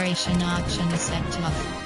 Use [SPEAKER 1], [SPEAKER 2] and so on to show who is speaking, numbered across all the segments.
[SPEAKER 1] Operation Auction is set tough.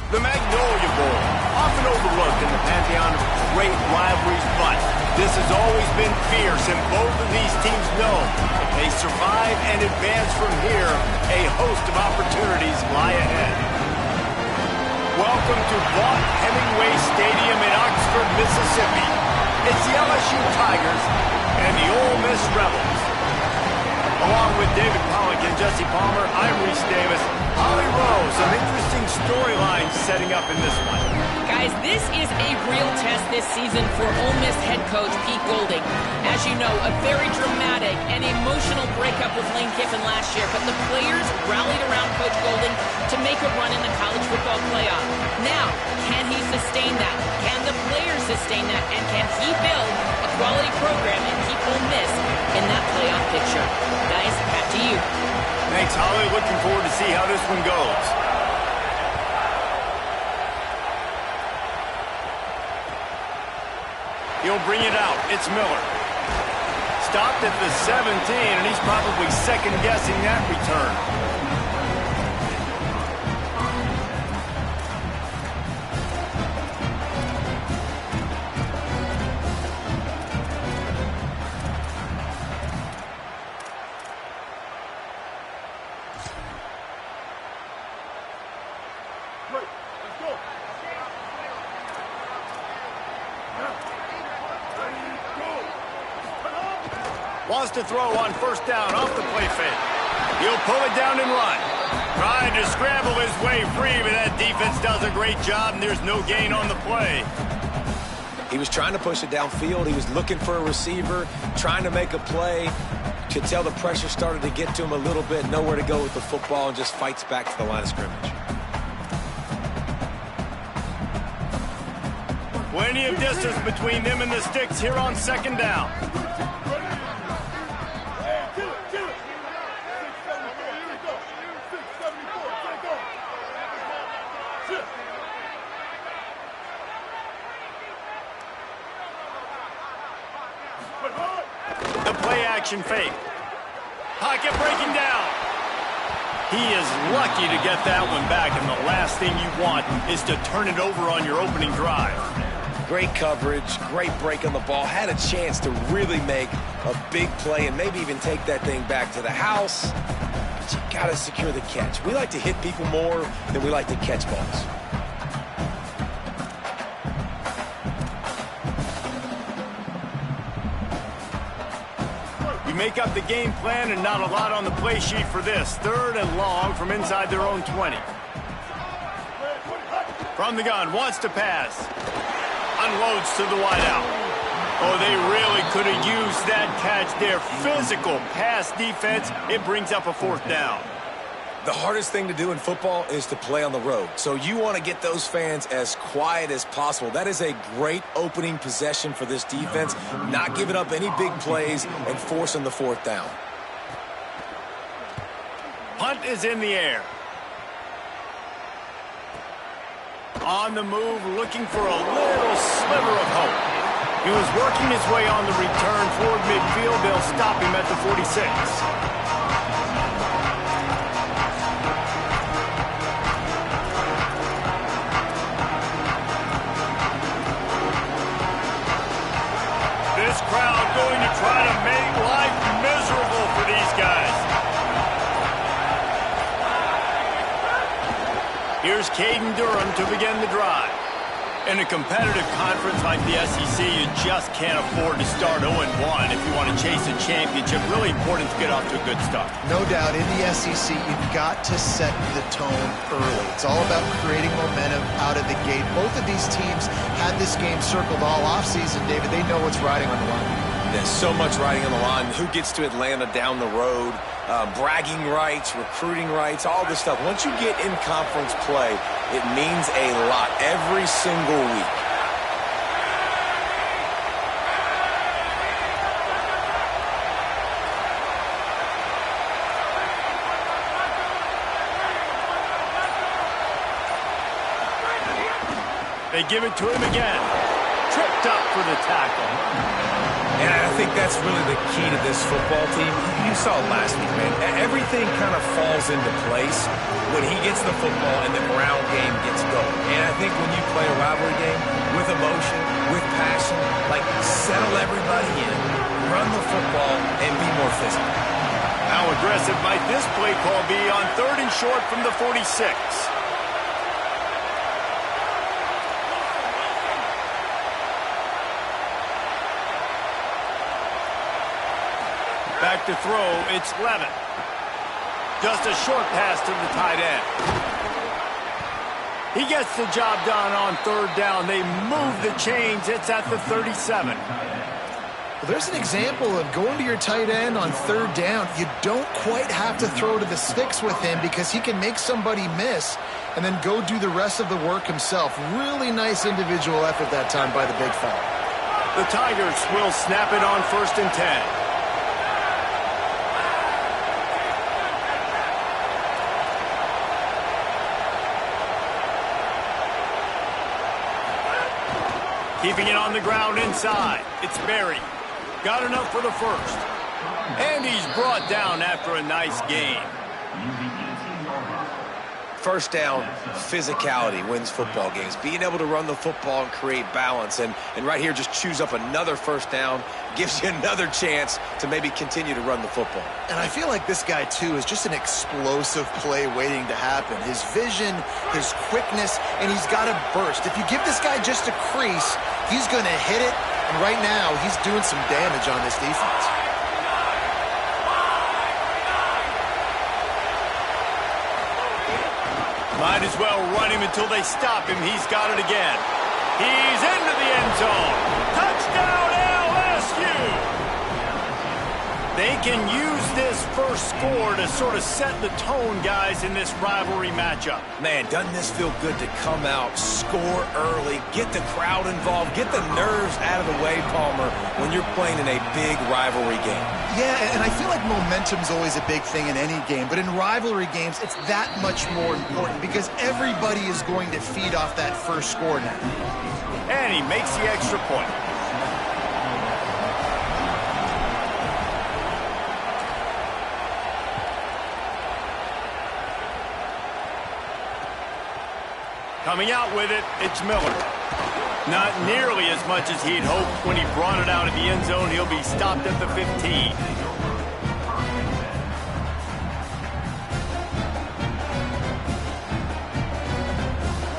[SPEAKER 2] The Magnolia Bowl, often overlooked in the pantheon of great rivalries, but this has always been fierce, and both of these teams know if they survive and advance from here, a host of opportunities lie ahead. Welcome to Vaught Hemingway Stadium in Oxford, Mississippi. It's the LSU Tigers and the Ole Miss Rebels. Along with David Pollock and Jesse Palmer, I'm Reese Davis. Holly Rowe, some interesting storylines setting up in this one.
[SPEAKER 3] Guys, this is a real test this season for Ole Miss head coach Pete Golding. As you know, a very dramatic and emotional breakup with Lane Kiffin last year, but the players rallied around Coach Golding to make a run in the college football playoff. Now, can he sustain that? Can the players sustain that? And can he build a quality program and keep Ole Miss in that playoff picture? Guys, back to you.
[SPEAKER 2] Thanks, Holly. Looking forward to see how this one goes. He'll bring it out. It's Miller. Stopped at the 17, and he's probably second-guessing that return. Wants to throw on first down off the play fake. He'll pull it down and run. Trying to scramble his way free, but that defense does a great job, and there's no gain on the play.
[SPEAKER 4] He was trying to push it downfield. He was looking for a receiver, trying to make a play. Could tell the pressure started to get to him a little bit. Nowhere to go with the football, and just fights back to the line of scrimmage.
[SPEAKER 2] Plenty of distance between them and the sticks here on second down. The play-action fake. Pocket breaking down. He is lucky to get that one back, and the last thing you want is to turn it over on your opening drive.
[SPEAKER 4] Great coverage, great break on the ball. Had a chance to really make a big play and maybe even take that thing back to the house. But you got to secure the catch. We like to hit people more than we like to catch balls.
[SPEAKER 2] Make up the game plan and not a lot on the play sheet for this. Third and long from inside their own 20. From the gun, wants to pass. Unloads to the wideout. Oh, they really could have used that catch there. Physical pass defense. It brings up a fourth down.
[SPEAKER 4] The hardest thing to do in football is to play on the road. So you want to get those fans as quiet as possible. That is a great opening possession for this defense. Not giving up any big plays and forcing the fourth down.
[SPEAKER 2] Punt is in the air. On the move, looking for a little sliver of hope. He was working his way on the return toward midfield. They'll stop him at the 46. This crowd going to try to make life miserable for these guys. Here's Caden Durham to begin the drive. In a competitive conference like the SEC, you just can't afford to start 0-1 if you want to chase a championship. Really important to get off to a good start.
[SPEAKER 5] No doubt, in the SEC, you've got to set the tone early. It's all about creating momentum out of the gate. Both of these teams had this game circled all offseason, David. They know what's riding on the line.
[SPEAKER 4] There's so much riding on the line. Who gets to Atlanta down the road? Bragging rights, recruiting rights, all this stuff. Once you get in conference play, it means a lot every single week.
[SPEAKER 2] They give it to him again. Tripped up for the tackle.
[SPEAKER 4] And I think that's really the key to this football team. You saw last week, man. Everything kind of falls into place when he gets the football and the ground game gets going. And I think when you play a rivalry game with emotion, with passion, like settle everybody in, run the football, and be more physical.
[SPEAKER 2] How aggressive might this play call be on 3rd and short from the 46? Back to throw, it's Levin. Just a short pass to the tight end. He gets the job done on 3rd down. They move the chains. It's at the 37.
[SPEAKER 5] Well, there's an example of going to your tight end on 3rd down. You don't quite have to throw to the sticks with him because he can make somebody miss and then go do the rest of the work himself. Really nice individual effort that time by the big fella.
[SPEAKER 2] The Tigers will snap it on 1st and 10. Keeping it on the ground inside. It's Berry. Got enough for the first. And he's brought down after a nice game.
[SPEAKER 4] First down, physicality wins football games. Being able to run the football and create balance. And right here, just choose up another first down. Gives you another chance to maybe continue to run the football.
[SPEAKER 5] And I feel like this guy, too, is just an explosive play waiting to happen. His vision, his quickness, and he's got a burst. If you give this guy just a crease, he's going to hit it. And right now, he's doing some damage on this defense.
[SPEAKER 2] Might as well run him until they stop him. He's got it again. He's into the end zone. Touchdown, LSU! They can use this first score to sort of set the tone, guys, in this rivalry matchup.
[SPEAKER 4] Man, doesn't this feel good to come out, score early, get the crowd involved, get the nerves out of the way, Palmer, when you're playing in a big rivalry game?
[SPEAKER 5] Yeah, and I feel like momentum's always a big thing in any game, but in rivalry games, it's that much more important because everybody is going to feed off that first score now.
[SPEAKER 2] And he makes the extra point. Coming out with it, it's Miller. Not nearly as much as he'd hoped when he brought it out of the end zone. He'll be stopped at the 15.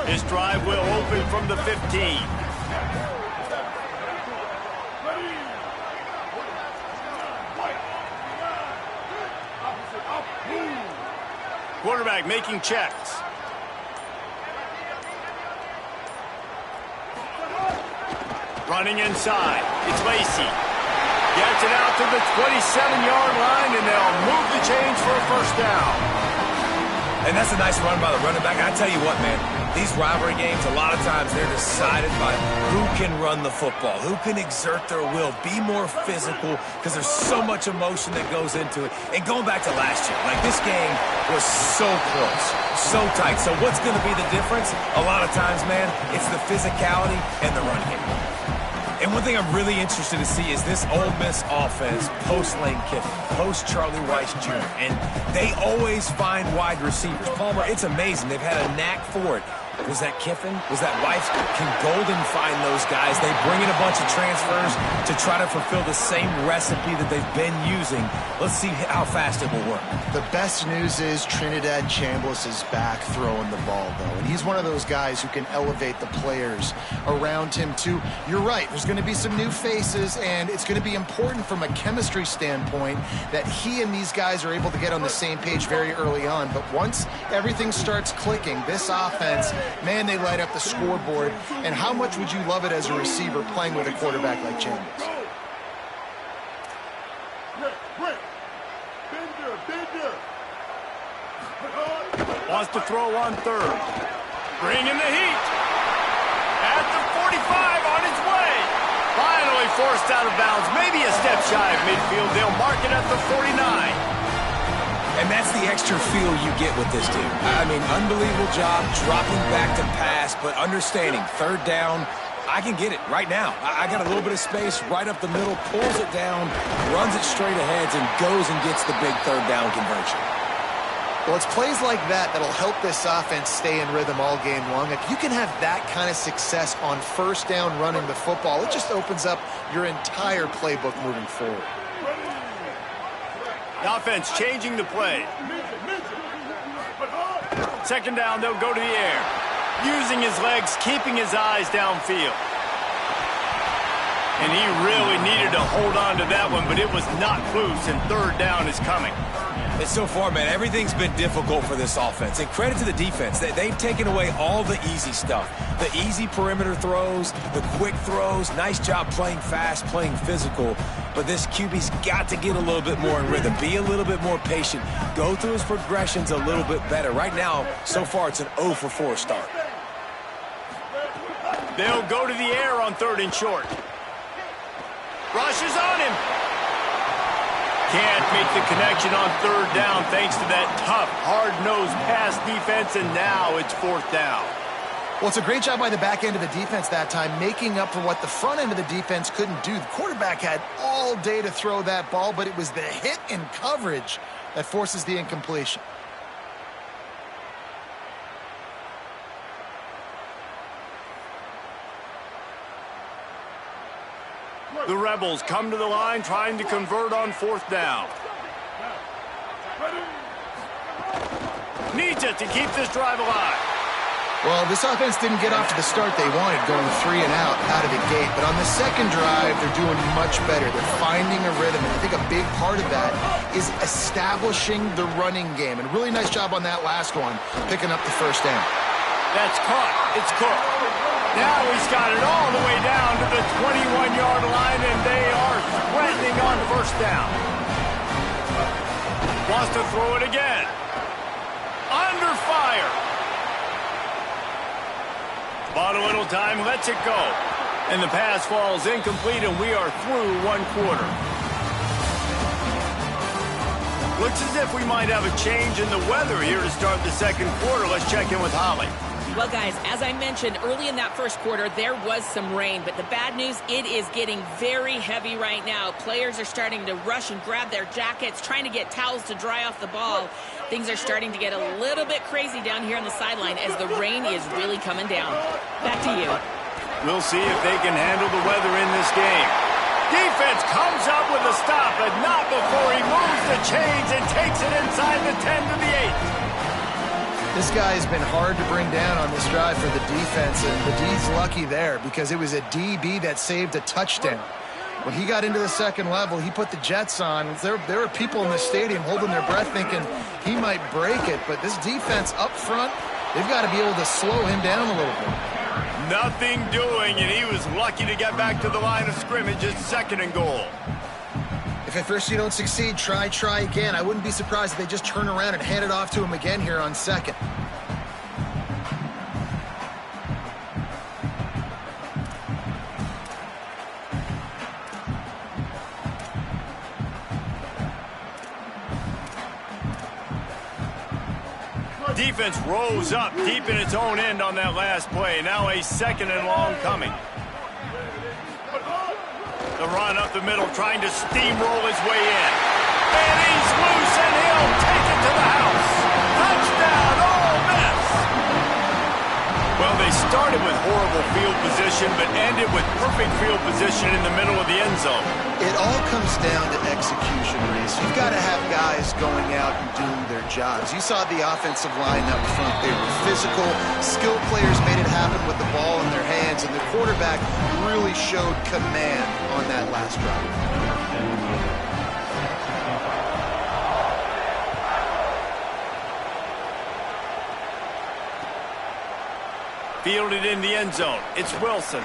[SPEAKER 2] This drive will open from the 15. Quarterback making checks. Running inside, it's Lacy. Gets it out to the 27-yard line, and they'll move the chains for a first down.
[SPEAKER 4] And that's a nice run by the running back. I tell you what, man, these rivalry games, a lot of times they're decided by who can run the football, who can exert their will, be more physical, because there's so much emotion that goes into it. And going back to last year, like this game was so close, so tight. So what's going to be the difference? A lot of times, man, it's the physicality and the running game. And one thing I'm really interested to see is this Ole Miss offense post-Lane Kiffin, post-Charlie Weis Jr., and they always find wide receivers. Palmer, it's amazing. They've had a knack for it. Was that Kiffin? Was that Weis? Can Golden find those guys? They bring in a bunch of transfers to try to fulfill the same recipe that they've been using. Let's see how fast it will work.
[SPEAKER 5] The best news is Trinidad Chambliss is back throwing the ball, though. And he's one of those guys who can elevate the players around him, too. You're right. There's going to be some new faces, and it's going to be important from a chemistry standpoint that he and these guys are able to get on the same page very early on. But once everything starts clicking, this offense, man, they light up the scoreboard. And how much would you love it as a receiver playing with a quarterback like Chambliss?
[SPEAKER 2] Wants to throw on third. Bringing the heat. At the 45 on his way. Finally forced out of bounds. Maybe a step shy of midfield. They'll mark it at the 49.
[SPEAKER 4] And that's the extra feel you get with this dude. I mean, unbelievable job dropping back to pass, but understanding third down, I can get it right now. I got a little bit of space right up the middle, pulls it down, runs it straight ahead, and goes and gets the big third down conversion.
[SPEAKER 5] Well, it's plays like that that'll help this offense stay in rhythm all game long. If you can have that kind of success on first down running the football, it just opens up your entire playbook moving forward.
[SPEAKER 2] The offense changing the play. Second down, they'll go to the air. Using his legs, keeping his eyes downfield. And he really needed to hold on to that one, but it was not loose, and third down is coming.
[SPEAKER 4] And so far, man, everything's been difficult for this offense. And credit to the defense. They've taken away all the easy stuff. The easy perimeter throws, the quick throws. Nice job playing fast, playing physical. But this QB's got to get a little bit more in rhythm. Be a little bit more patient. Go through his progressions a little bit better. Right now, so far, it's an 0 for 4 start.
[SPEAKER 2] They'll go to the air on third and short. Rushes on him. Can't make the connection on third down thanks to that tough, hard-nosed pass defense, and now it's fourth down.
[SPEAKER 5] Well, it's a great job by the back end of the defense that time, making up for what the front end of the defense couldn't do. The quarterback had all day to throw that ball, but it was the hit and coverage that forces the incompletion.
[SPEAKER 2] The Rebels come to the line trying to convert on fourth down. Needs it to keep this drive alive.
[SPEAKER 5] Well, this offense didn't get off to the start they wanted, going 3 and out of the gate. But on the second drive, they're doing much better. They're finding a rhythm, and I think a big part of that is establishing the running game. And really nice job on that last one, picking up the first down.
[SPEAKER 2] That's caught. It's Cook. Now he's got it all the way down to the 21-yard line, and they are threatening on first down. Wants to throw it again. Under fire. Bought a little time, lets it go. And the pass falls incomplete, and we are through one quarter. Looks as if we might have a change in the weather here to start the second quarter. Let's check in with Holly.
[SPEAKER 3] Well, guys, as I mentioned early in that first quarter, there was some rain. But the bad news, it is getting very heavy right now. Players are starting to rush and grab their jackets, trying to get towels to dry off the ball. Things are starting to get a little bit crazy down here on the sideline as the rain is really coming down. Back to you.
[SPEAKER 2] We'll see if they can handle the weather in this game. Defense comes up with a stop, but not before he moves the chains and takes it inside the 10 to the 8.
[SPEAKER 5] This guy has been hard to bring down on this drive for the defense, and the D's lucky there because it was a DB that saved a touchdown. When he got into the second level, he put the Jets on. There were people in the stadium holding their breath thinking he might break it, but this defense up front, they've got to be able to slow him down a little bit.
[SPEAKER 2] Nothing doing, and he was lucky to get back to the line of scrimmage. It's 2nd and goal.
[SPEAKER 5] If at first you don't succeed, try again. I wouldn't be surprised if they just turn around and hand it off to him again here on 2nd.
[SPEAKER 2] Defense rose up deep in its own end on that last play. Now a 2nd and long coming. The run up the middle, trying to steamroll his way in. And he's loose, and he'll take it to the house. Touchdown, Ole Miss! Well, they started with horrible field position, but ended with perfect field position in the middle of the end zone.
[SPEAKER 5] It all comes down to execution, Reese. You've got to have guys going out and doing their jobs. You saw the offensive line up front. They were physical. Skilled players made it happen with the ball in their hands, and the quarterback really showed command on that last drive.
[SPEAKER 2] Fielded in the end zone. It's Wilson.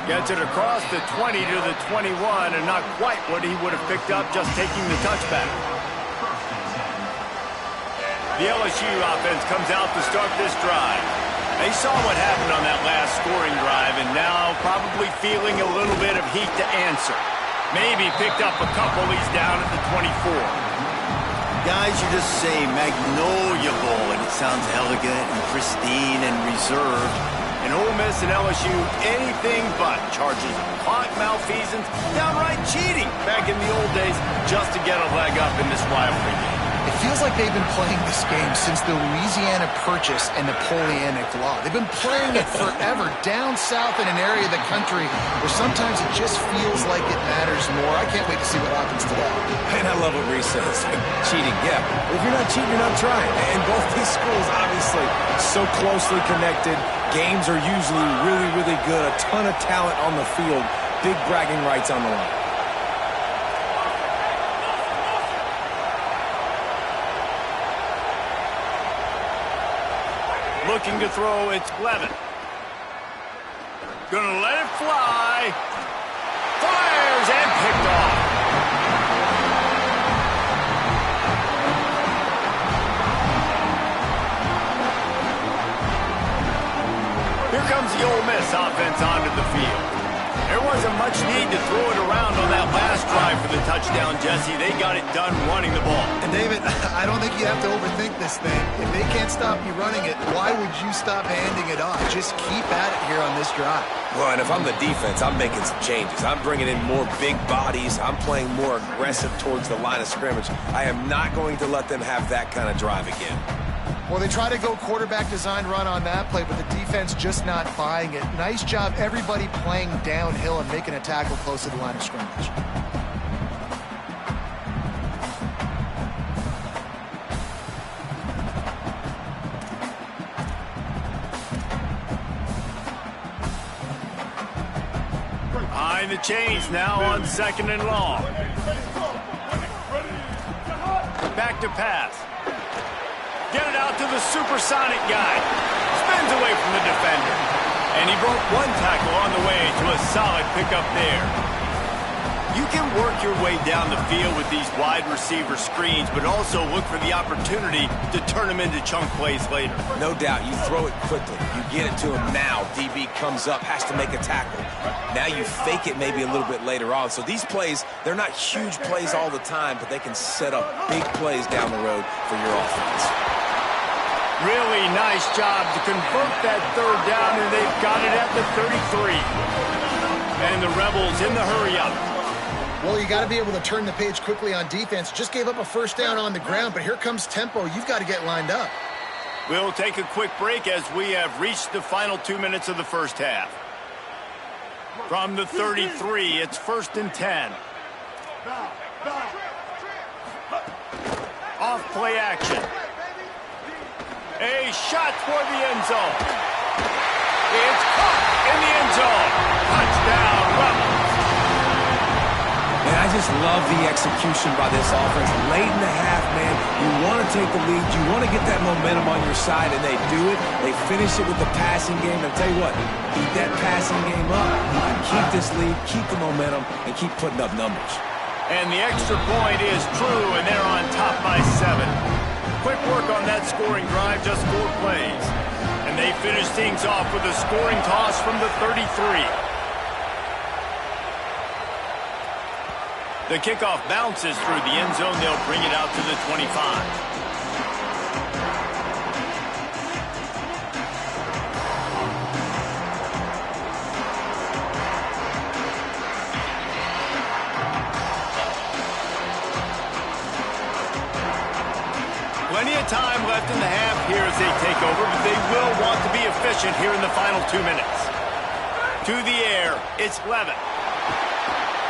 [SPEAKER 2] Gets it across the 20 to the 21, and not quite what he would have picked up just taking the touchback. The LSU offense comes out to start this drive. They saw what happened on that last scoring drive, and now probably feeling a little bit of heat to answer. Maybe picked up a couple. He's down at the 24.
[SPEAKER 6] Guys, you just say Magnolia Bowl, and it sounds elegant and pristine and reserved.
[SPEAKER 2] And Ole Miss and LSU, anything but. Charges of clock malfeasance, downright cheating back in the old days just to get a leg up in this rivalry game.
[SPEAKER 5] It feels like they've been playing this game since the Louisiana Purchase and Napoleonic Law. They've been playing it forever down south in an area of the country where sometimes it just feels like it matters more. I can't wait to see what happens today.
[SPEAKER 4] And I love what Reese says. Cheating, yeah. If you're not cheating, you're not trying. And both these schools, obviously, so closely connected. Games are usually really, really good. A ton of talent on the field. Big bragging rights on the line.
[SPEAKER 2] Looking to throw, it's Levin. Gonna let it fly. Fires and picked off. Here comes the Ole Miss offense onto the field. There wasn't much need to throw it around on that last drive for the touchdown, Jesse. They got it done running the ball.
[SPEAKER 5] And David, I don't think you have to overthink this thing. If they can't stop you running it, why would you stop handing it off? Just keep at it here on this drive.
[SPEAKER 4] Well, and if I'm the defense, I'm making some changes. I'm bringing in more big bodies. I'm playing more aggressive towards the line of scrimmage. I am not going to let them have that kind of drive again.
[SPEAKER 5] Well, they try to go quarterback design run on that play, but the defense just not buying it. Nice job, everybody playing downhill and making a tackle close to the line of scrimmage.
[SPEAKER 2] Behind the chains now on 2nd and long. Back to pass. Get it out to the supersonic guy. Spins away from the defender. And he broke one tackle on the way to a solid pickup there. You can work your way down the field with these wide receiver screens, but also look for the opportunity to turn them into chunk plays later.
[SPEAKER 4] No doubt, you throw it quickly. You get it to him now. DB comes up, has to make a tackle. Now you fake it maybe a little bit later on. So these plays, they're not huge plays all the time, but they can set up big plays down the road for your offense.
[SPEAKER 2] Really nice job to convert that third down, and they've got it at the 33. And the Rebels in the hurry-up.
[SPEAKER 5] Well, you got to be able to turn the page quickly on defense. Just gave up a first down on the ground, but here comes tempo. You've got to get lined up.
[SPEAKER 2] We'll take a quick break as we have reached the final 2 minutes of the first half. From the 33, it's 1st and 10. Off play action. A shot toward the end zone. It's caught in the end zone. Touchdown, Rebels.
[SPEAKER 4] And I just love the execution by this offense. Late in the half, man, you want to take the lead. You want to get that momentum on your side, and they do it. They finish it with the passing game. And I'll tell you what, keep that passing game up. You can keep this lead, keep the momentum, and keep putting up numbers.
[SPEAKER 2] And the extra point is true, and they're on top by 7. Quick work on that scoring drive, just 4 plays. And they finish things off with a scoring toss from the 33. The kickoff bounces through the end zone. They'll bring it out to the 25. Plenty of time left in the half here as they take over, but they will want to be efficient here in the final 2 minutes. To the air, it's Levitt.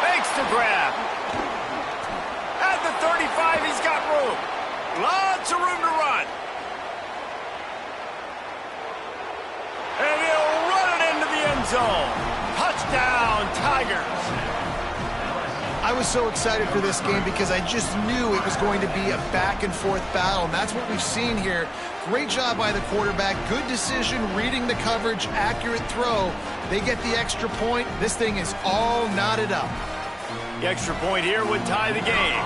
[SPEAKER 2] Makes the grab. At the 35, he's got room. Lots of room to run. And he'll run it into the end zone. Touchdown, Tigers.
[SPEAKER 5] I was so excited for this game because I just knew it was going to be a back-and-forth battle, and that's what we've seen here. Great job by the quarterback. Good decision, reading the coverage, accurate throw. They get the extra point. This thing is all knotted up.
[SPEAKER 2] The extra point here would tie the game.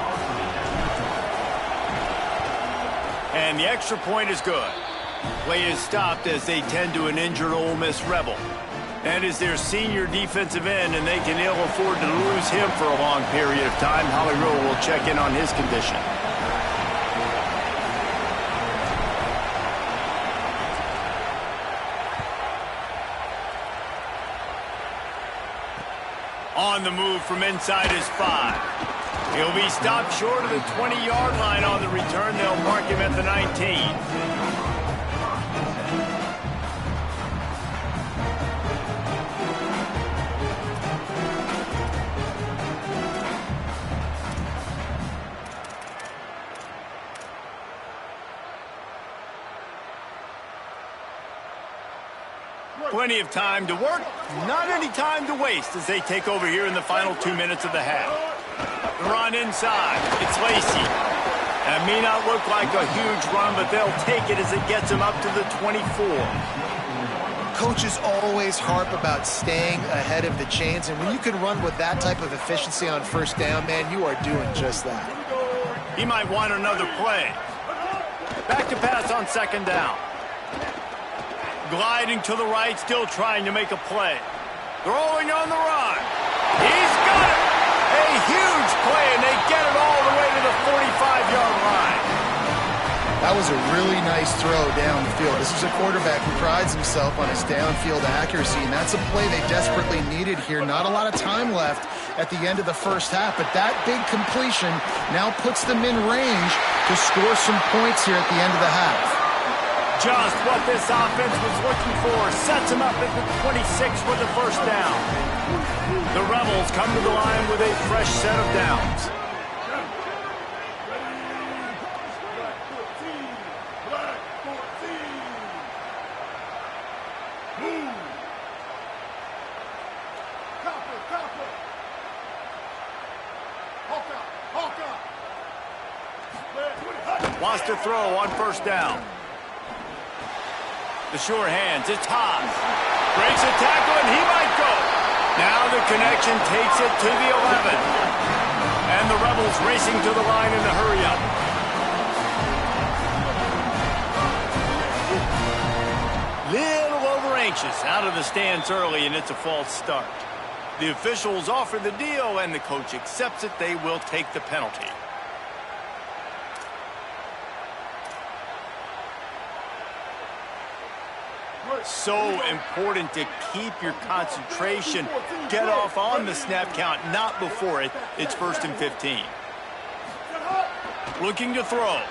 [SPEAKER 2] And the extra point is good. Play is stopped as they tend to an injured Ole Miss Rebel. That is their senior defensive end, and they can ill afford to lose him for a long period of time. Holly Rowe will check in on his condition. On the move from inside is 5. He'll be stopped short of the 20-yard line on the return. They'll mark him at the 19. Plenty of time to work, not any time to waste as they take over here in the final 2 minutes of the half. The run inside, it's Lacy. That may not look like a huge run, but they'll take it as it gets them up to the 24.
[SPEAKER 5] Coaches always harp about staying ahead of the chains, and when you can run with that type of efficiency on first down, man, you are doing just that.
[SPEAKER 2] He might want another play. Back to pass on 2nd down. Gliding to the right, still trying to make a play. Throwing on the run. He's got it! A huge play, and they get it all the way to the 45-yard line.
[SPEAKER 5] That was a really nice throw down the field. This is a quarterback who prides himself on his downfield accuracy, and that's a play they desperately needed here. Not a lot of time left at the end of the first half, but that big completion now puts them in range to score some points here at the end of the half.
[SPEAKER 2] Just what this offense was looking for. Sets him up at the 26 for the first down. The Rebels come to the line with a fresh set of downs. Wants to throw on first down. The sure hands, it's Haas. Breaks a tackle, and he might go. Now the connection takes it to the 11. And the Rebels racing to the line in a hurry-up. Little over-anxious out of the stance early, and it's a false start. The officials offer the deal, and the coach accepts it. They will take the penalty. So important to keep your concentration. Get off on the snap count, not before it. It's 1st and 15. Looking to throw.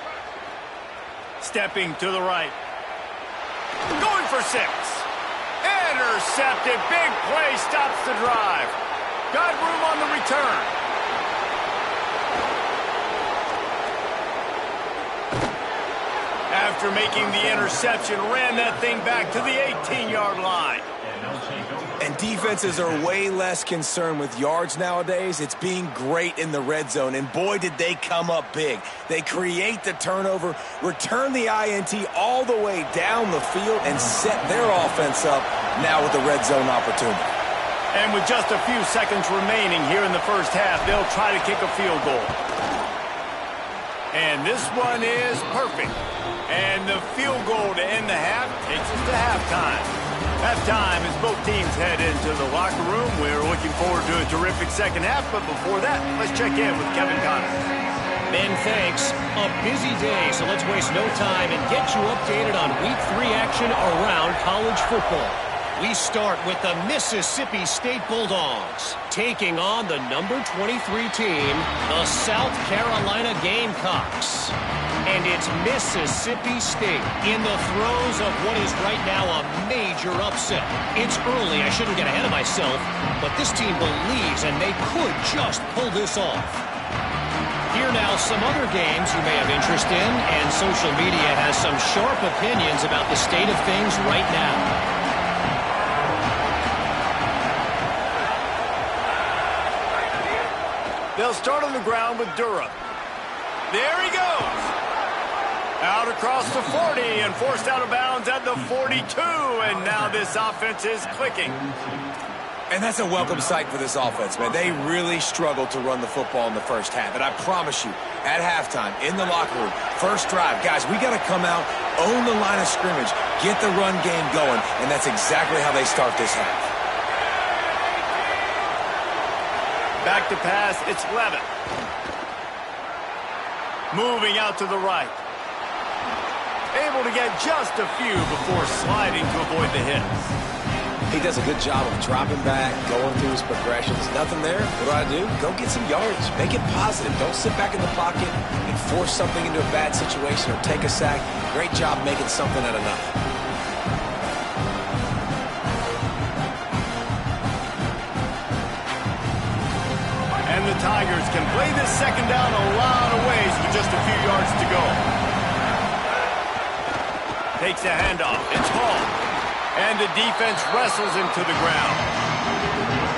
[SPEAKER 2] Stepping to the right. Going for 6. Intercepted. Big play stops the drive. Got room on the return. After making the interception, ran that thing back to the 18-yard line.
[SPEAKER 4] And defenses are way less concerned with yards nowadays. It's being great in the red zone, and boy, did they come up big. They create the turnover, return the INT all the way down the field, and set their offense up now with the red zone opportunity.
[SPEAKER 2] And with just a few seconds remaining here in the first half, they'll try to kick a field goal. And this one is perfect. And the field goal to end the half takes us to halftime. Halftime as both teams head into the locker room. We're looking forward to a terrific second half, but before that, let's check in with Kevin Connor.
[SPEAKER 7] Ben, thanks. A busy day, so let's waste no time and get you updated on Week 3 action around college football. We start with the Mississippi State Bulldogs taking on the number 23 team, the South Carolina Gamecocks. And it's Mississippi State in the throes of what is right now a major upset. It's early, I shouldn't get ahead of myself, but this team believes and they could just pull this off. Here now some other games you may have interest in, and social media has some sharp opinions about the state of things right now.
[SPEAKER 2] They'll start on the ground with Durham. There he goes. Out across the 40 and forced out of bounds at the 42. And now this offense is clicking.
[SPEAKER 4] And that's a welcome sight for this offense, man. They really struggled to run the football in the first half. And I promise you, at halftime, in the locker room, first drive, guys, we got to come out, own the line of scrimmage, get the run game going. And that's exactly how they start this half.
[SPEAKER 2] Back to pass, it's Levitt. Moving out to the right. Able to get just a few before sliding to avoid the hits.
[SPEAKER 4] He does a good job of dropping back, going through his progressions. Nothing there. What do? Go get some yards. Make it positive. Don't sit back in the pocket and force something into a bad situation or take a sack. Great job making something out of nothing.
[SPEAKER 2] And the Tigers can play this second down a lot of ways with just a few yards to go. Takes a handoff. It's Hall. And the defense wrestles him to the ground.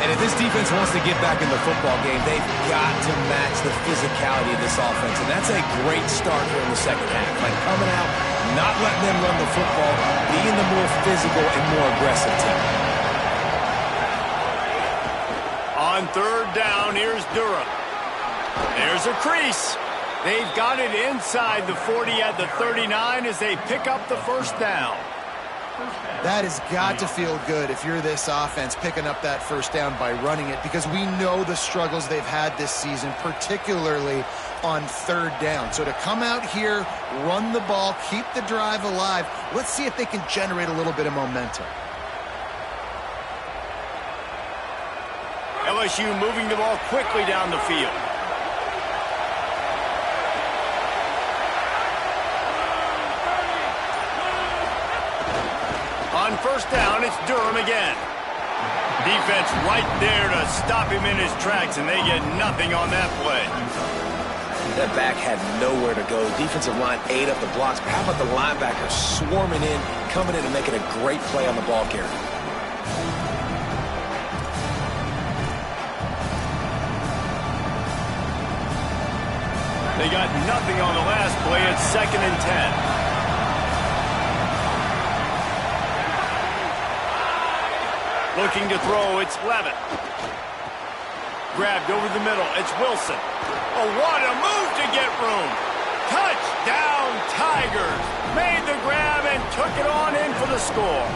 [SPEAKER 4] And if this defense wants to get back in the football game, they've got to match the physicality of this offense. And that's a great start here in the second half. Like coming out, not letting them run the football, being the more physical and more aggressive team.
[SPEAKER 2] On third down, here's Durham. There's a crease. They've got it inside the 40 at the 39 as they pick up the first down.
[SPEAKER 5] That has got to feel good if you're this offense picking up that first down by running it, because we know the struggles they've had this season, particularly on third down. So to come out here, run the ball, keep the drive alive, let's see if they can generate a little bit of momentum.
[SPEAKER 2] LSU moving the ball quickly down the field. On first down, it's Durham again. Defense right there to stop him in his tracks, and they get nothing on that play.
[SPEAKER 4] That back had nowhere to go. Defensive line ate up the blocks. How about the linebacker swarming in, coming in and making a great play on the ball carrier?
[SPEAKER 2] They got nothing on the last play. It's 2nd and 10. Looking to throw, it's Levitt. Grabbed over the middle, it's Wilson. Oh, what a move to get room. Touchdown, Tigers. Made the grab and took it on in for the score.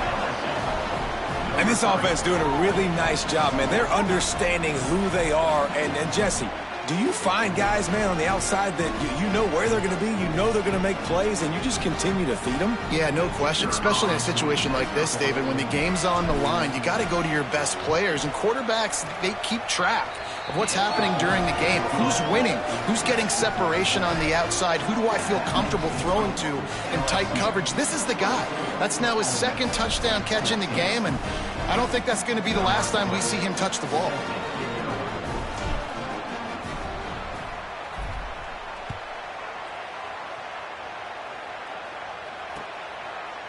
[SPEAKER 4] And this offense doing a really nice job, man. They're understanding who they are. And Jesse, do you find guys, man, on the outside that you know where they're going to be, you know they're going to make plays, and you just continue to feed them?
[SPEAKER 5] Yeah, no question, especially in a situation like this, David. When the game's on the line, you got to go to your best players. And quarterbacks, they keep track of what's happening during the game. Who's winning? Who's getting separation on the outside? Who do I feel comfortable throwing to in tight coverage? This is the guy. That's now his second touchdown catch in the game, and I don't think that's going to be the last time we see him touch the ball.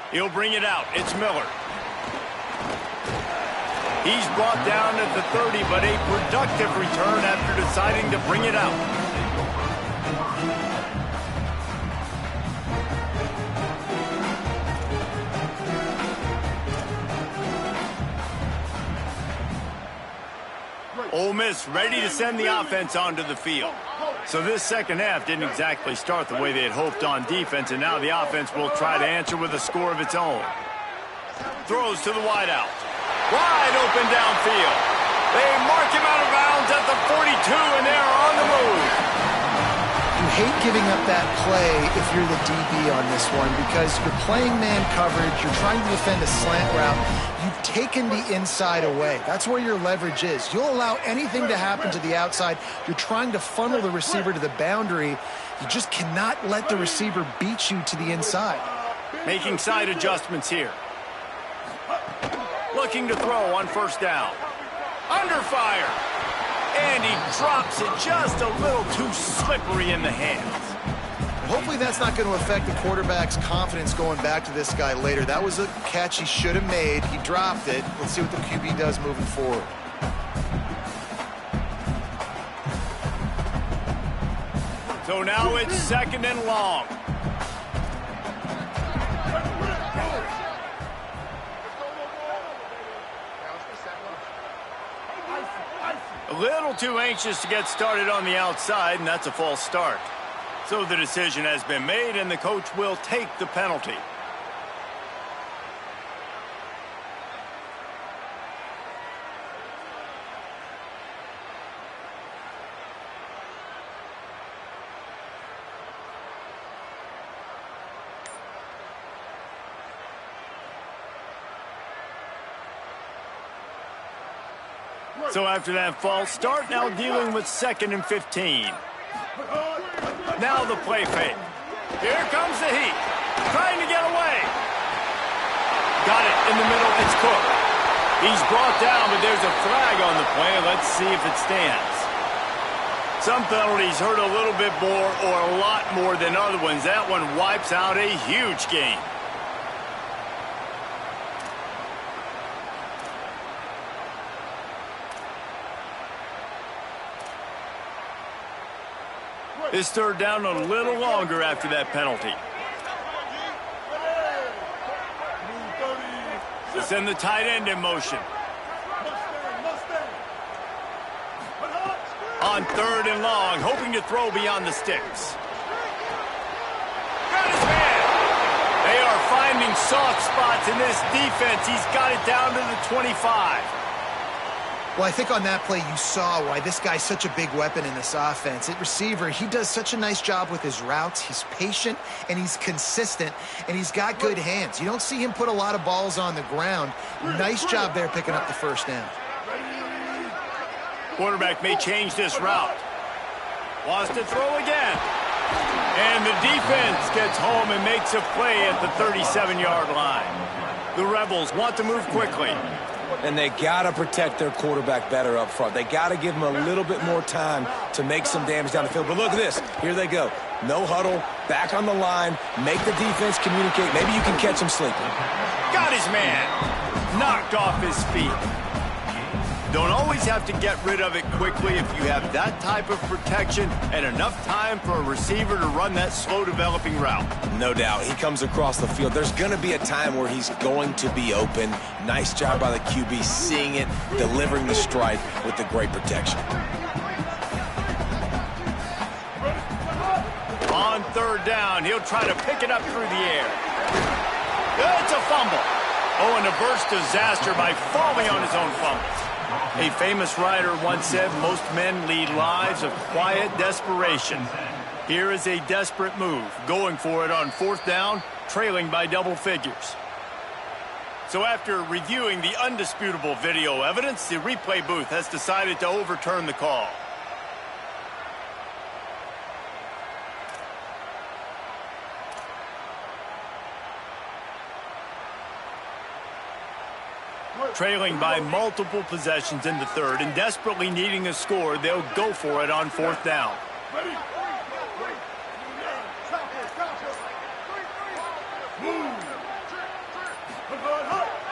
[SPEAKER 2] He'll bring it out. It's Miller. He's brought down at the 30, but a productive return after deciding to bring it out. Ole Miss ready to send the offense onto the field. So this second half didn't exactly start the way they had hoped on defense, and now the offense will try to answer with a score of its own. Throws to the wideout. Wide open downfield. They mark him out of bounds at the 42, and they're on the move.
[SPEAKER 5] You hate giving up that play if you're the DB on this one because you're playing man coverage, you're trying to defend a slant route, you've taken the inside away. That's where your leverage is. You'll allow anything to happen to the outside. You're trying to funnel the receiver to the boundary. You just cannot let the receiver beat you to the inside.
[SPEAKER 2] Making side adjustments here. Looking to throw on first down. Under fire. And he drops it just a little too slippery in the hands.
[SPEAKER 5] Hopefully that's not going to affect the quarterback's confidence going back to this guy later. That was a catch he should have made. He dropped it. Let's see what the QB does moving forward.
[SPEAKER 2] So now it's second and long. A little too anxious to get started on the outside, and that's a false start. So the decision has been made, and the coach will take the penalty. So after that false start, now dealing with 2nd and 15. Now the play fake. Here comes the heat. Trying to get away. Got it in the middle. It's Cook. He's brought down, but there's a flag on the play. Let's see if it stands. Some penalties hurt a little bit more or a lot more than other ones. That one wipes out a huge game. This third down a little longer after that penalty. To send the tight end in motion. On 3rd and long, hoping to throw beyond the sticks. Got his man. They are finding soft spots in this defense. He's got it down to the 25.
[SPEAKER 5] Well, I think on that play you saw why this guy's such a big weapon in this offense. At receiver, he does such a nice job with his routes. He's patient, and he's consistent, and he's got good hands. You don't see him put a lot of balls on the ground. Nice job there picking up the first down.
[SPEAKER 2] Quarterback may change this route. Wants to throw again. And the defense gets home and makes a play at the 37-yard line. The Rebels want to move quickly.
[SPEAKER 4] And they got to protect their quarterback better up front. They got to give him a little bit more time to make some damage down the field. But look at this. Here they go. No huddle, back on the line, make the defense communicate. Maybe you can catch him sleeping.
[SPEAKER 2] Got his man. Knocked off his feet. Don't always have to get rid of it quickly if you have that type of protection and enough time for a receiver to run that slow-developing route.
[SPEAKER 4] No doubt. He comes across the field. There's going to be a time where he's going to be open. Nice job by the QB seeing it, delivering the strike with the great protection.
[SPEAKER 2] On third down, he'll try to pick it up through the air. It's a fumble. Oh, and a burst disaster by falling on his own fumble. A famous writer once said, most men lead lives of quiet desperation. Here is a desperate move, going for it on fourth down, trailing by double figures. So after reviewing the undisputable video evidence, the replay booth has decided to overturn the call. Trailing by multiple possessions in the third and desperately needing a score, they'll go for it on fourth down.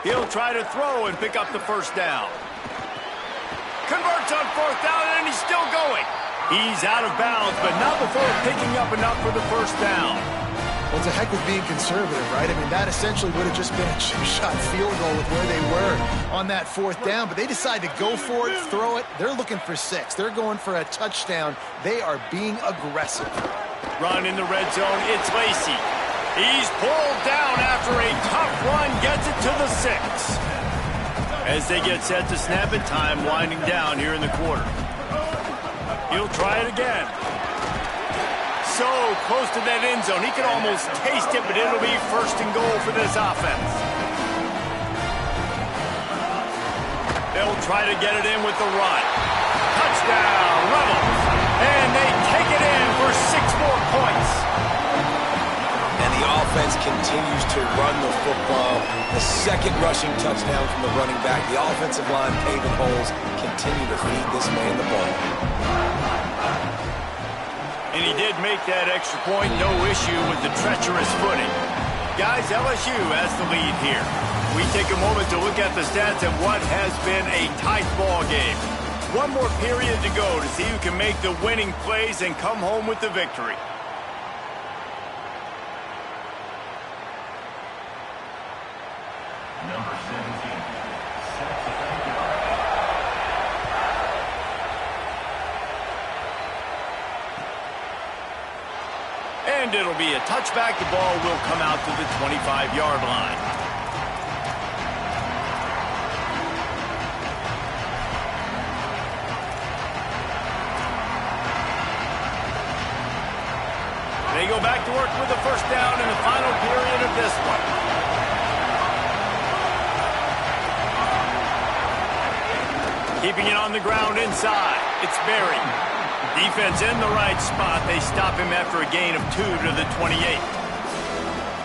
[SPEAKER 2] He'll try to throw and pick up the first down. Converts on fourth down, and he's still going. He's out of bounds, but not before picking up enough for the first down.
[SPEAKER 5] Well, it's a heck with being conservative, right? I mean, that essentially would have just been a chip-shot field goal with where they were on that fourth down. But they decide to go for it, throw it. They're looking for 6. They're going for a touchdown. They are being aggressive.
[SPEAKER 2] Run in the red zone. It's Lacy. He's pulled down after a tough run. Gets it to the 6. As they get set to snap it, time winding down here in the quarter. He'll try it again. So close to that end zone. He could almost taste it, but it'll be first and goal for this offense. They'll try to get it in with the run. Touchdown, Rebels. And they take it in for 6 more points.
[SPEAKER 4] And the offense continues to run the football. The second rushing touchdown from the running back. The offensive line paving holes continue to feed this man the ball.
[SPEAKER 2] And he did make that extra point, no issue with the treacherous footing. Guys, LSU has the lead here. We take a moment to look at the stats of what has been a tight ball game. One more period to go to see who can make the winning plays and come home with the victory.
[SPEAKER 8] Number 17.
[SPEAKER 2] And it'll be a touchback. The ball will come out to the 25-yard line. They go back to work with the first down in the final period of this one. Keeping it on the ground inside. It's Berry. Defense in the right spot. They stop him after a gain of 2 to the 28.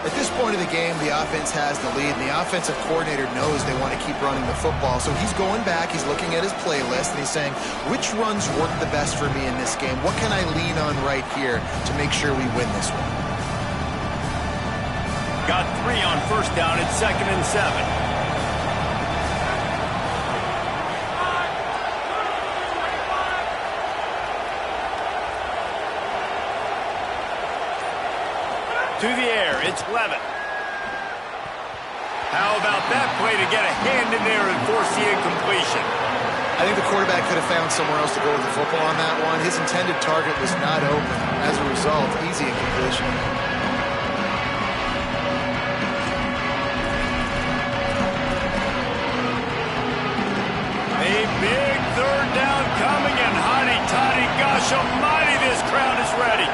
[SPEAKER 5] At this point of the game, the offense has the lead, and the offensive coordinator knows they want to keep running the football. So he's going back, he's looking at his playlist, and he's saying, which runs work the best for me in this game? What can I lean on right here to make sure we win this one?
[SPEAKER 2] Got 3 on first down. It's 2nd and 7. To the air, it's Levitt. How about that play to get a hand in there and force the incompletion?
[SPEAKER 5] I think the quarterback could have found somewhere else to go with the football on that one. His intended target was not open. As a result, easy incompletion.
[SPEAKER 2] A big third down coming, and hotty toddy, gosh almighty, this crowd is ready.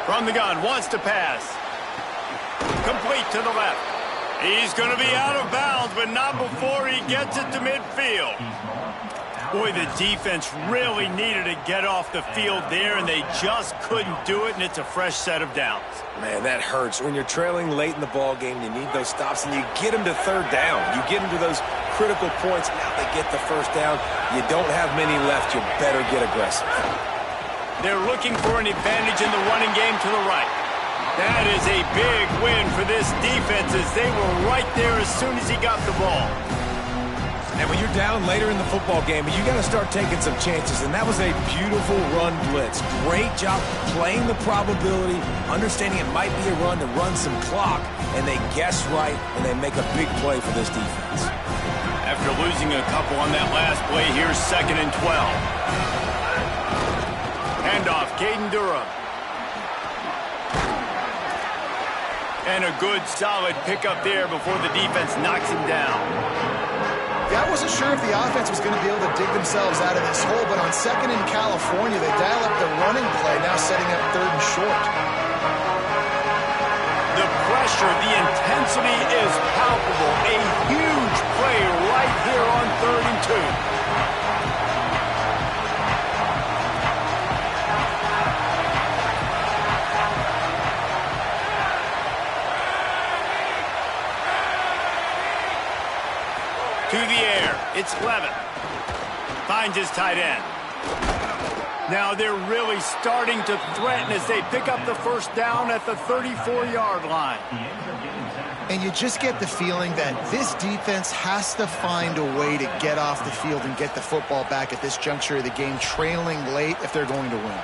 [SPEAKER 2] From the gun, wants to pass. Complete to the left. He's going to be out of bounds, but not before he gets it to midfield. Boy, the defense really needed to get off the field there, and they just couldn't do it, and it's a fresh set of downs.
[SPEAKER 4] Man, that hurts. When you're trailing late in the ball game, you need those stops, and you get them to third down. You get them to those critical points. Now they get the first down. You don't have many left. You better get aggressive.
[SPEAKER 2] They're looking for an advantage in the running game to the right. That is a big win for this defense as they were right there as soon as he got the ball.
[SPEAKER 4] And when you're down later in the football game, you got to start taking some chances, and that was a beautiful run blitz. Great job playing the probability, understanding it might be a run to run some clock, and they guess right, and they make a big play for this defense.
[SPEAKER 2] After losing a couple on that last play, here's 2nd and 12. Handoff, Caden Durham. And a good, solid pickup there before the defense knocks him down.
[SPEAKER 5] Yeah, I wasn't sure if the offense was going to be able to dig themselves out of this hole, but on 2nd in California, they dial up the running play, now setting up 3rd and short.
[SPEAKER 2] The pressure, the intensity is palpable. A huge play right here on 3rd and 2. To the air, it's Levin. Finds his tight end. Now they're really starting to threaten as they pick up the first down at the 34-yard line.
[SPEAKER 5] And you just get the feeling that this defense has to find a way to get off the field and get the football back at this juncture of the game, trailing late if they're going to win.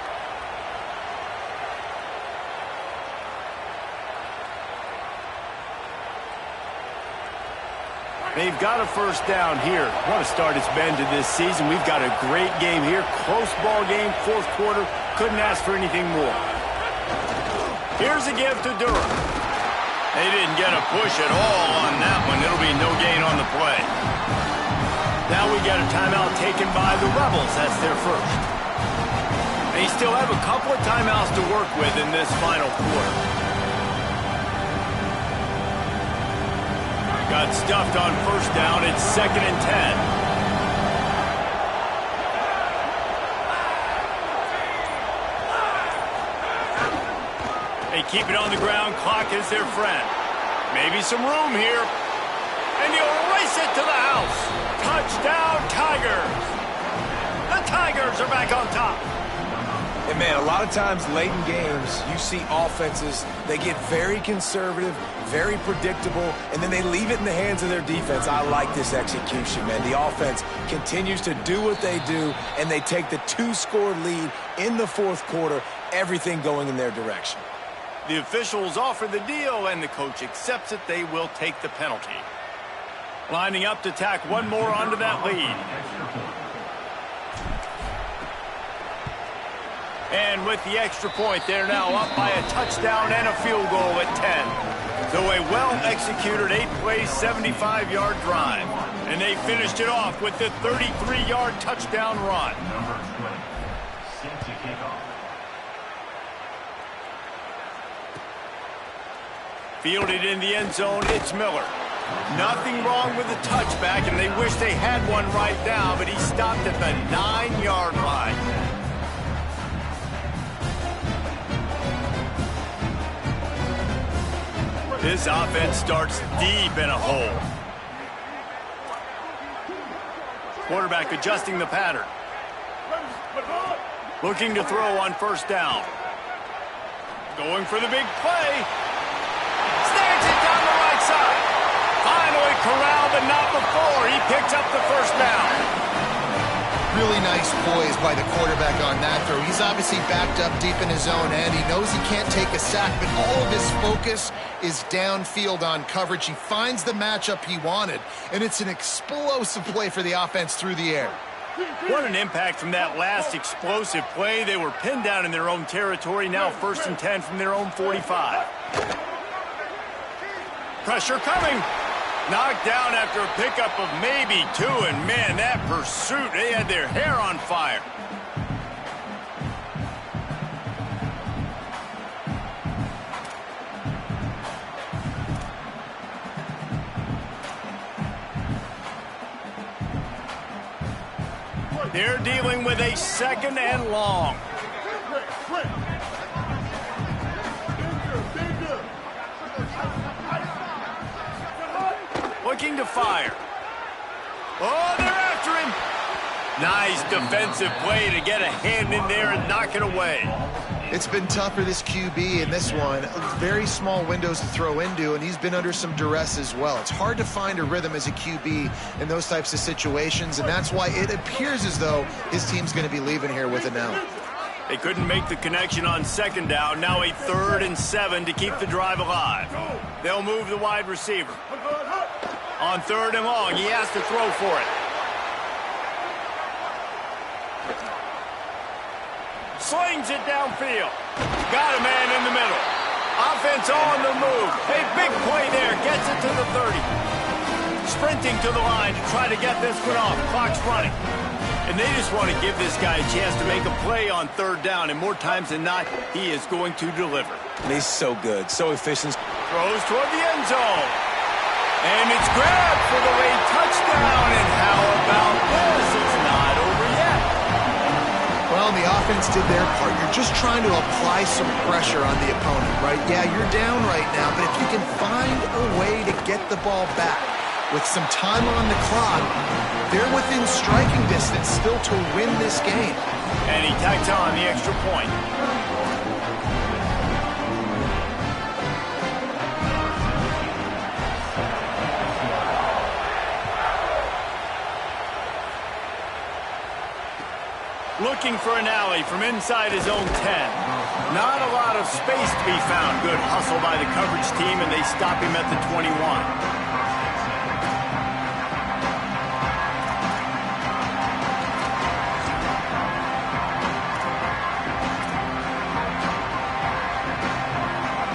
[SPEAKER 2] They've got a first down here. What a start it's been to this season. We've got a great game here. Close ball game, 4th quarter. Couldn't ask for anything more. Here's a give to Durham. They didn't get a push at all on that one. It'll be no gain on the play. Now we got a timeout taken by the Rebels. That's their first. They still have a couple of timeouts to work with in this final quarter. Got stuffed on first down. It's 2nd and 10. They keep it on the ground. Clock is their friend. Maybe some room here. And he'll race it to the house. Touchdown, Tigers. The Tigers are back on top.
[SPEAKER 4] And, man, a lot of times late in games, you see offenses, they get very conservative, very predictable, and then they leave it in the hands of their defense. I like this execution, man. The offense continues to do what they do, and they take the 2-score lead in the 4th quarter, everything going in their direction.
[SPEAKER 2] The officials offer the deal, and the coach accepts it. They will take the penalty. Lining up to tack one more onto that lead. And with the extra point, they're now up by a touchdown and a field goal at 10. So a well-executed 8-play, 75-yard drive. And they finished it off with the 33-yard touchdown run. Fielded in the end zone, it's Miller. Nothing wrong with the touchback, and they wish they had one right now, but he stopped at the 9-yard line. This offense starts deep in a hole. Quarterback adjusting the pattern. Looking to throw on first down. Going for the big play. Snags it down the right side. Finally corralled, but not before. He picks up the first down.
[SPEAKER 5] Really nice poise by the quarterback on that throw. He's obviously backed up deep in his own end. He knows he can't take a sack, but all of his focus is downfield on coverage. He finds the matchup he wanted, and it's an explosive play for the offense through the air.
[SPEAKER 2] What an impact from that last explosive play. They were pinned down in their own territory. Now 1st and 10 from their own 45. Pressure coming. Knocked down after a pickup of maybe 2, and man, that pursuit, they had their hair on fire. They're dealing with a 2nd and long. Looking to fire. Oh, they're after him. Nice defensive play to get a hand in there and knock it away.
[SPEAKER 5] It's been tough for this QB in this one. Very small windows to throw into, and he's been under some duress as well. It's hard to find a rhythm as a QB in those types of situations, and that's why it appears as though his team's going to be leaving here with it now.
[SPEAKER 2] They couldn't make the connection on second down. Now a 3rd and 7 to keep the drive alive. They'll move the wide receiver. On 3rd and long, he has to throw for it. Slings it downfield. Got a man in the middle. Offense on the move. A big play there. Gets it to the 30. Sprinting to the line to try to get this one off. Clock's running. And they just want to give this guy a chance to make a play on 3rd down. And more times than not, he is going to deliver.
[SPEAKER 4] And he's so good, so efficient.
[SPEAKER 2] Throws toward the end zone. And it's grabbed for the late touchdown. And how about this? It's not over yet.
[SPEAKER 5] Well, the offense did their part. You're just trying to apply some pressure on the opponent, right? Yeah, you're down right now, but if you can find a way to get the ball back with some time on the clock, they're within striking distance still to win this game.
[SPEAKER 2] And he tacks on the extra point. Looking for an alley from inside his own 10. Not a lot of space to be found. Good hustle by the coverage team, and they stop him at the 21.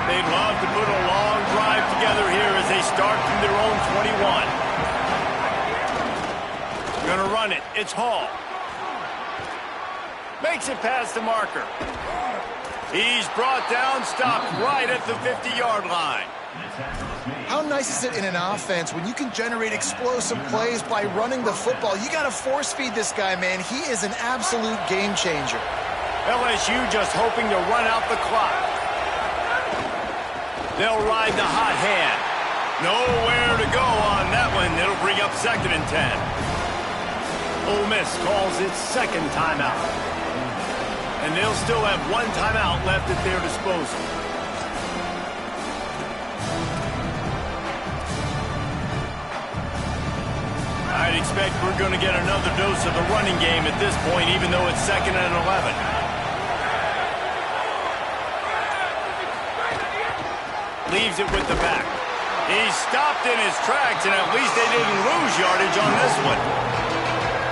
[SPEAKER 2] They'd love to put a long drive together here as they start from their own 21. Gonna run it. It's Hall. Makes it past the marker. He's brought down, stopped right at the 50-yard line.
[SPEAKER 5] How nice is it in an offense when you can generate explosive plays by running the football? You got to force feed this guy, man. He is an absolute game changer.
[SPEAKER 2] LSU just hoping to run out the clock. They'll ride the hot hand. Nowhere to go on that one. It'll bring up 2nd and 10. Ole Miss calls its 2nd timeout. And they'll still have 1 timeout left at their disposal. I'd expect we're going to get another dose of the running game at this point, even though it's 2nd and 11. Leaves it with the back. He's stopped in his tracks, and at least they didn't lose yardage on this one.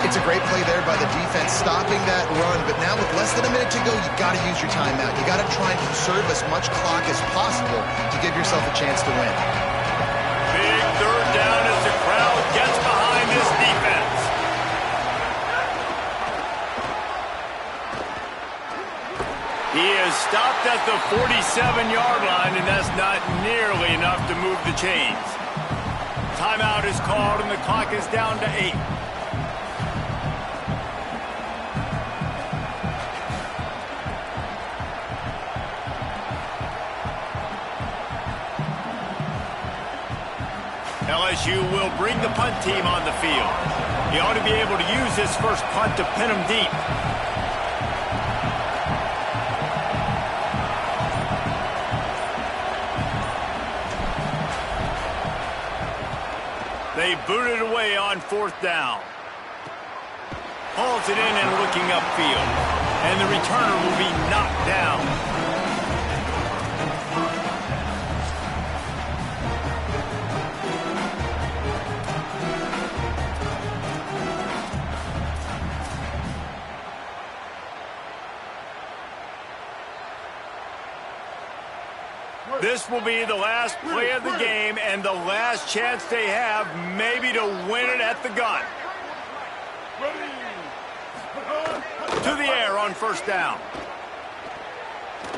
[SPEAKER 5] It's a great play there by the defense, stopping that run. But now with less than a minute to go, you got to use your timeout. You got to try and conserve as much clock as possible to give yourself a chance to win.
[SPEAKER 2] Big 3rd down as the crowd gets behind this defense. He is stopped at the 47-yard line, and that's not nearly enough to move the chains. Timeout is called, and the clock is down to 8. LSU will bring the punt team on the field. He ought to be able to use his first punt to pin him deep. They boot it away on 4th down. Hauls it in and looking upfield. And the returner will be knocked down. This will be the last play of the game and the last chance they have maybe to win it at the gun. To the air on 1st down.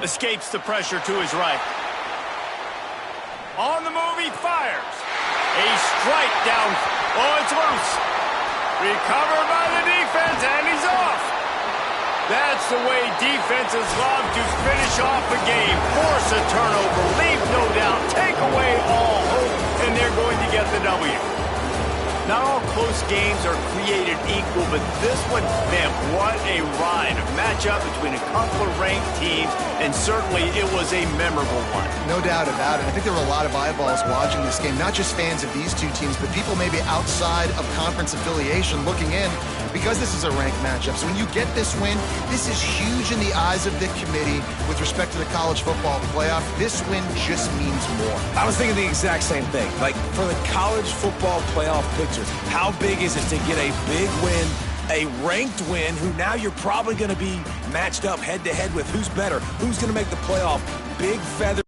[SPEAKER 2] Escapes the pressure to his right. On the move, he fires. A strike down. Oh, it's loose. Recovered by the defense, and he's off. That's the way defenses love to finish off a game. Force a turnover, leave no doubt, take away all hope, and they're going to get the W. Not all close games are created equal, but this one, man, what a ride. A matchup between a couple of ranked teams, and certainly it was a memorable one.
[SPEAKER 5] No doubt about it. I think there were a lot of eyeballs watching this game, not just fans of these two teams, but people maybe outside of conference affiliation looking in, because this is a ranked matchup. So when you get this win, this is huge in the eyes of the committee with respect to the college football playoff. This win just means more.
[SPEAKER 4] I was thinking the exact same thing. Like, for the college football playoff picture, how big is it to get a big win, a ranked win, who now you're probably going to be matched up head-to-head with who's better, who's going to make the playoff? Big feather.